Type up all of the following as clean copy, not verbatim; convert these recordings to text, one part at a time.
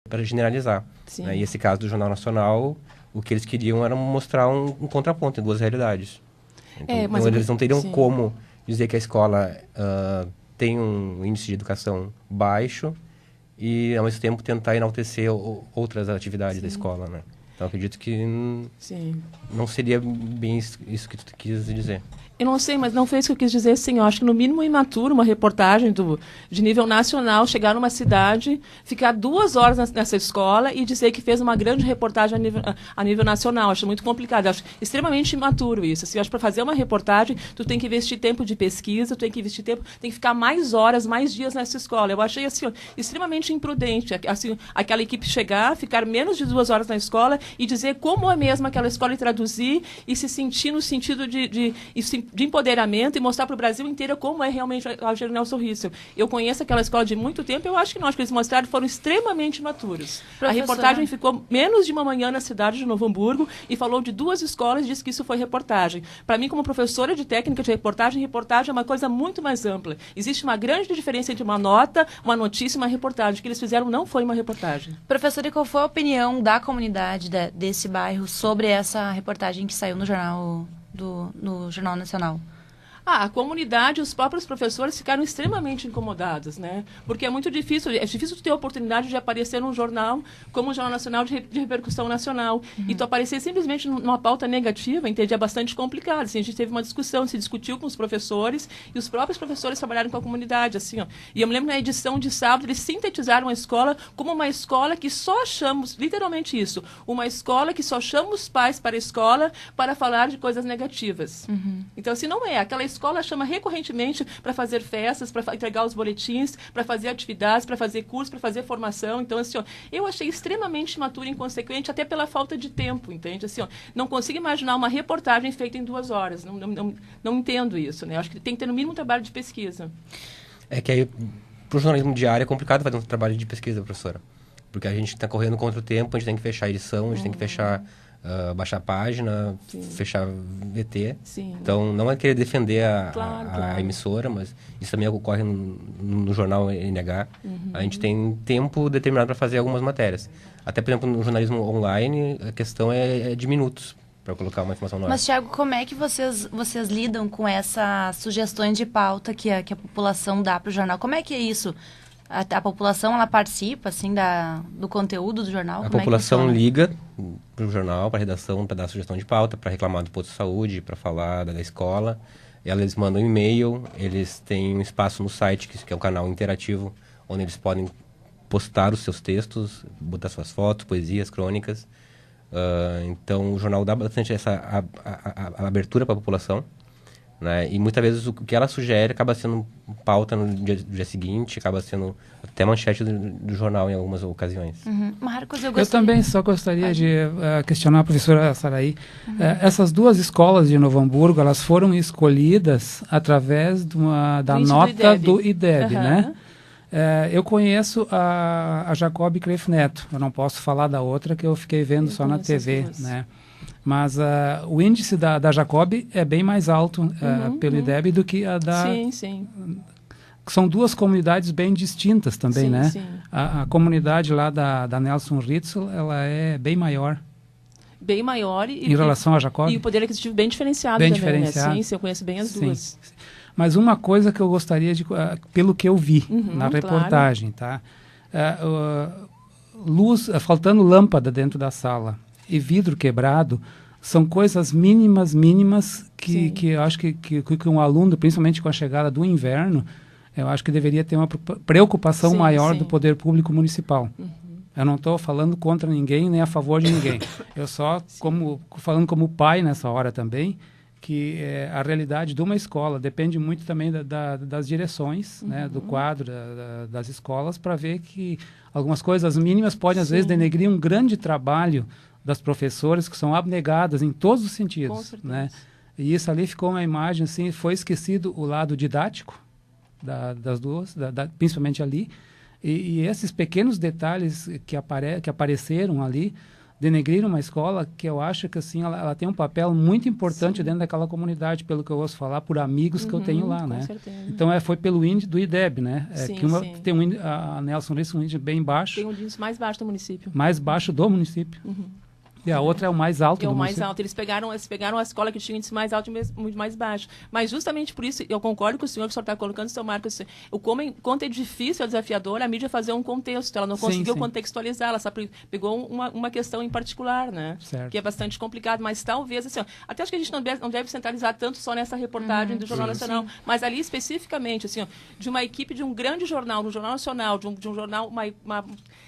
para generalizar. Né? E esse caso do Jornal Nacional, o que eles queriam era mostrar um contraponto em duas realidades. Então eles não teriam como dizer que a escola tem um índice de educação baixo e, ao mesmo tempo, tentar enaltecer outras atividades da escola, né? Então, acredito que não seria bem isso que tu quis dizer. Eu não sei, mas não foi isso que eu quis dizer, sim. Eu acho que, no mínimo, imaturo, uma reportagem de nível nacional, chegar numa cidade, ficar 2 horas nessa escola e dizer que fez uma grande reportagem a nível nacional. Acho muito complicado. Acho extremamente imaturo isso. Assim, acho que para fazer uma reportagem, tu tem que investir tempo de pesquisa, tu tem que investir tempo, tem que ficar mais horas, mais dias nessa escola. Eu achei assim, extremamente imprudente. Assim, aquela equipe chegar, ficar menos de 2 horas na escola e dizer como é mesmo aquela escola e traduzir e se sentir no sentido de empoderamento e mostrar para o Brasil inteiro como é realmente a Nelson Riesel. Eu conheço aquela escola de muito tempo, eu acho que não. Acho que eles mostraram foram extremamente imaturos. A reportagem ficou menos de uma manhã na cidade de Novo Hamburgo e falou de 2 escolas e disse que isso foi reportagem. Para mim, como professora de técnica de reportagem é uma coisa muito mais ampla. Existe uma grande diferença entre uma nota, uma notícia e uma reportagem. O que eles fizeram não foi uma reportagem. Professora, e qual foi a opinião da comunidade desse bairro sobre essa reportagem que saiu no Jornal Nacional? A comunidade, os próprios professores ficaram extremamente incomodados, né? Porque é muito difícil, tu ter a oportunidade de aparecer num jornal como o Jornal Nacional de repercussão nacional. E tu aparecer simplesmente numa pauta negativa, entende? É bastante complicado. Assim, a gente teve uma discussão, se discutiu com os professores e os próprios professores trabalharam com a comunidade, assim, ó. E eu me lembro que na edição de sábado eles sintetizaram a escola como uma escola que só chamamos, literalmente isso, uma escola que só chama os pais para a escola para falar de coisas negativas. Então, assim, não é. Aquela escola chama recorrentemente para fazer festas, para entregar os boletins, para fazer atividades, para fazer cursos, para fazer formação. Então, assim, eu achei extremamente imaturo e inconsequente, até pela falta de tempo, entende? Assim, não consigo imaginar uma reportagem feita em 2 horas. Não entendo isso, né? Acho que tem que ter, no mínimo, um trabalho de pesquisa. É que aí, para o jornalismo diário, é complicado fazer um trabalho de pesquisa, professora. Porque a gente está correndo contra o tempo, a gente tem que fechar a edição, a gente tem que fechar... baixar a página, fechar VT. Então, não é querer defender a emissora, mas isso também ocorre no jornal NH. A gente tem tempo determinado para fazer algumas matérias. Até, por exemplo, no jornalismo online, a questão é de minutos para colocar uma informação no ar. Mas, Thiago, como é que vocês lidam com essas sugestões de pauta que a população dá para o jornal? Como é que é isso? A população, ela participa, assim, do conteúdo do jornal? A população liga para o jornal, para a redação, para dar sugestão de pauta, para reclamar do posto de saúde, para falar da escola. Eles mandam e-mail, eles têm um espaço no site, que é um canal interativo, onde eles podem postar os seus textos, botar suas fotos, poesias, crônicas. Então, o jornal dá bastante essa a abertura para a população. Né? E muitas vezes o que ela sugere acaba sendo pauta no dia seguinte, acaba sendo até manchete do jornal em algumas ocasiões. Marcos, eu também só gostaria de questionar a professora Saraí. Essas 2 escolas de Novo Hamburgo, elas foram escolhidas através da nota do IDEB, né? Eu conheço a Jacob Creif Neto, eu não posso falar da outra que eu fiquei vendo só na TV, né? Mas o índice da Jacob é bem mais alto pelo IDEB do que a da... Sim. São 2 comunidades bem distintas também, né? Sim. A comunidade lá da Nelson Riesel, ela é bem maior. Bem maior. Em relação a Jacob? E o poder aquisitivo bem diferenciado bem também, diferenciado. né? Sim, eu conheço bem as duas. Sim. Mas uma coisa que eu gostaria de... pelo que eu vi na reportagem, tá? Luz, faltando lâmpada dentro da sala e vidro quebrado, são coisas mínimas que eu acho que um aluno, principalmente com a chegada do inverno, eu acho que deveria ter uma preocupação maior do poder público municipal. Eu não estou falando contra ninguém, nem a favor de ninguém. Eu só, falando como pai nessa hora também, que a realidade de uma escola depende muito também das direções, né, do quadro das escolas, para ver que algumas coisas mínimas podem, às vezes, denegrir um grande trabalho das professoras, que são abnegadas em todos os sentidos, né? E isso ali ficou uma imagem, assim, foi esquecido o lado didático das 2, principalmente ali, e esses pequenos detalhes que apareceram ali, denegrir uma escola que eu acho que assim ela tem um papel muito importante dentro daquela comunidade, pelo que eu ouço falar, por amigos que eu tenho lá, né? Certeza. Então foi pelo índice do IDEB, né? Sim, que tem a Nelson disse um índice bem baixo. Tem um índice mais baixo do município. Mais baixo do município. E a outra é o mais alto do município. É o mais alto. Eles pegaram a escola que tinha índice mais alto e muito mais baixo. Mas justamente por isso, eu concordo com o senhor que o senhor está colocando, seu Marcos, o quanto é difícil, é desafiador a mídia fazer um contexto. Ela não conseguiu contextualizar, ela só pegou uma questão em particular, né? Certo. Que é bastante complicado. Mas talvez, assim, até acho que a gente não deve centralizar tanto só nessa reportagem do Jornal Nacional, mas ali especificamente, assim, de uma equipe de um grande jornal, do Jornal Nacional, de um jornal,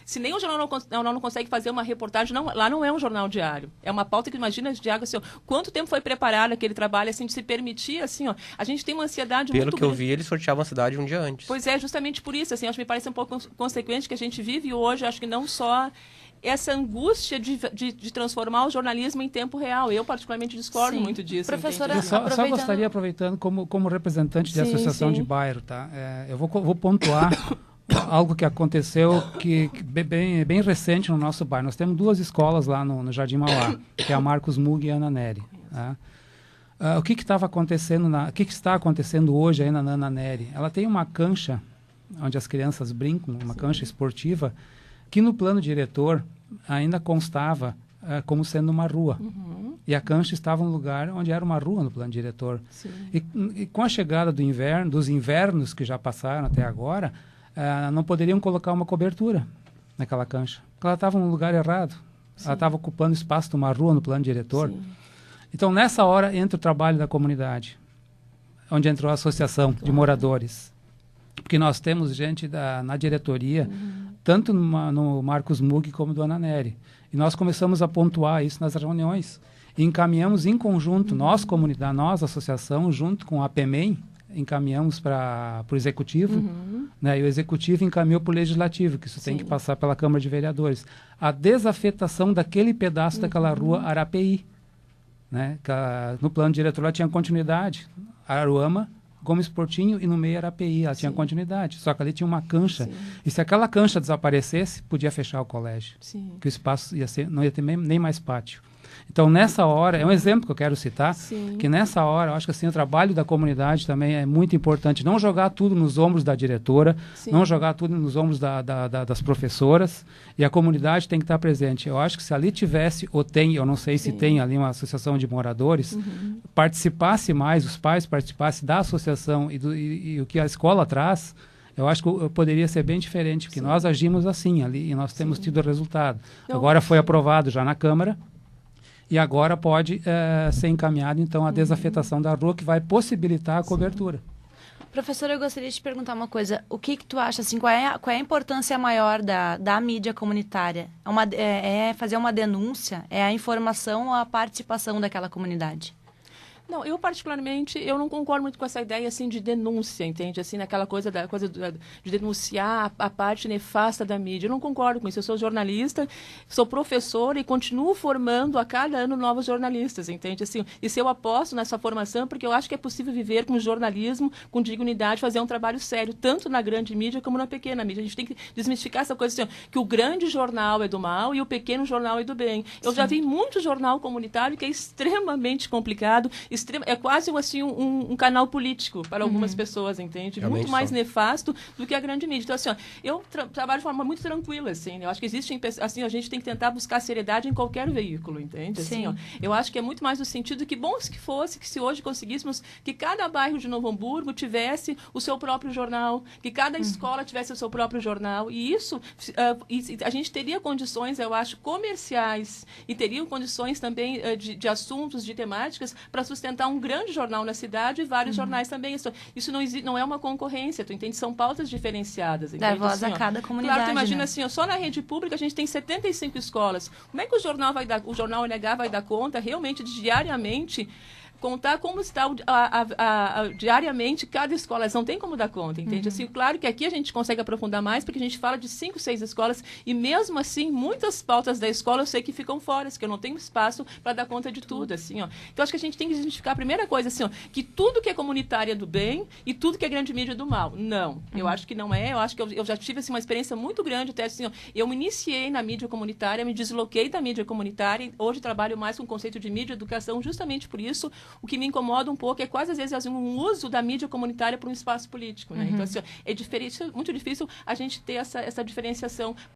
se nem o jornal não consegue fazer uma reportagem, lá não é um jornal diário. É uma pauta que, imagina, Diago, assim, quanto tempo foi preparado aquele trabalho, assim, de se permitir, assim, a gente tem uma ansiedade muito grande. Pelo que eu vi, eles sorteavam a cidade um dia antes. Pois é, justamente por isso, assim, acho que me parece um pouco consequente que a gente vive hoje, acho que não só essa angústia de transformar o jornalismo em tempo real. Eu, particularmente, discordo muito disso. Professora, eu só gostaria, aproveitando como representante de associação de bairro, tá? Eu vou pontuar algo que aconteceu que bem recente no nosso bairro. Nós temos 2 escolas lá no Jardim Mauá, que é a Marcos Mug e a Ana Nery. Tá? O que estava acontecendo o que está acontecendo hoje aí na Ana Nery? Ela tem uma cancha onde as crianças brincam, uma cancha esportiva, que no plano diretor ainda constava como sendo uma rua. E a cancha estava no lugar onde era uma rua no plano diretor. E com a chegada dos invernos que já passaram até agora, não poderiam colocar uma cobertura naquela cancha, porque ela estava no lugar errado. Ela estava ocupando espaço de uma rua no plano diretor. Então, nessa hora, entra o trabalho da comunidade, onde entrou a associação de moradores. Porque nós temos gente na diretoria, tanto no Marcos Mug como do Ana Nery. E nós começamos a pontuar isso nas reuniões. E encaminhamos em conjunto, nós, comunidade, nós, associação, junto com a PEMEM, encaminhamos para o Executivo, né, e o Executivo encaminhou para o Legislativo, que isso tem que passar pela Câmara de Vereadores. A desafetação daquele pedaço daquela rua Arapeí, né, no plano diretor ela tinha continuidade, Aruama, Gomes Portinho e no meio Arapeí, ela tinha continuidade, só que ali tinha uma cancha, e se aquela cancha desaparecesse, podia fechar o colégio, que o espaço não ia ter nem mais pátio. Então, nessa hora, é um exemplo que eu quero citar, que nessa hora, eu acho que assim, o trabalho da comunidade também é muito importante. Não jogar tudo nos ombros da diretora, não jogar tudo nos ombros das professoras, e a comunidade tem que estar presente. Eu acho que se ali tivesse, ou tem, eu não sei se tem ali uma associação de moradores, participasse mais, os pais participassem da associação e o que a escola traz, eu acho que poderia ser bem diferente, porque nós agimos assim ali, e nós temos tido resultado. Agora foi aprovado já na Câmara, e agora pode ser encaminhado, então, a desafetação da rua, que vai possibilitar a cobertura. Professora, eu gostaria de te perguntar uma coisa. O que tu acha, assim, qual é a importância maior da mídia comunitária? É fazer uma denúncia? É a informação ou a participação daquela comunidade? Não, eu particularmente, eu não concordo muito com essa ideia, assim, de denúncia, entende? Assim, naquela coisa de denunciar a parte nefasta da mídia. Eu não concordo com isso. Eu sou jornalista, sou professora e continuo formando a cada ano novos jornalistas, entende? Assim, e se eu aposto nessa formação, porque eu acho que é possível viver com jornalismo, com dignidade, fazer um trabalho sério, tanto na grande mídia como na pequena mídia. A gente tem que desmistificar essa coisa, assim, que o grande jornal é do mal e o pequeno jornal é do bem. Eu já vi muito jornal comunitário que é extremamente complicado, é quase assim, um canal político para algumas pessoas, entende? Realmente muito mais nefasto do que a grande mídia. Então, assim, eu trabalho de forma muito tranquila, assim. Eu acho que existe, assim, a gente tem que tentar buscar seriedade em qualquer veículo, entende? Assim, eu acho que é muito mais no sentido que bom que fosse que se hoje conseguíssemos que cada bairro de Novo Hamburgo tivesse o seu próprio jornal, que cada escola tivesse o seu próprio jornal. E isso, a gente teria condições, eu acho, comerciais e teriam condições também de assuntos, de temáticas, para sustentar um grande jornal na cidade e vários jornais também. Isso não é uma concorrência, tu entende? São pautas diferenciadas. Dar voz a cada comunidade. Claro, tu imagina, assim, só na rede pública a gente tem 75 escolas. Como é que o jornal NH vai dar conta realmente de diariamente contar como está diariamente cada escola. Elas não tem como dar conta, entende? Assim, claro que aqui a gente consegue aprofundar mais, porque a gente fala de 5, 6 escolas, e mesmo assim, muitas pautas da escola eu sei que ficam fora, que eu não tenho espaço para dar conta de tudo, assim, ó. Então, acho que a gente tem que identificar a primeira coisa, assim, ó, que tudo que é comunitário é do bem e tudo que é grande mídia é do mal. Não, eu acho que não é. Eu acho que eu já tive, assim, uma experiência muito grande, até assim, ó, eu me iniciei na mídia comunitária, me desloquei da mídia comunitária, e hoje trabalho mais com o conceito de mídia e educação, justamente por isso. O que me incomoda um pouco é quase, às vezes, assim, um uso da mídia comunitária para um espaço político, né? Então, assim, ó, é diferente, muito difícil a gente ter essa diferenciação.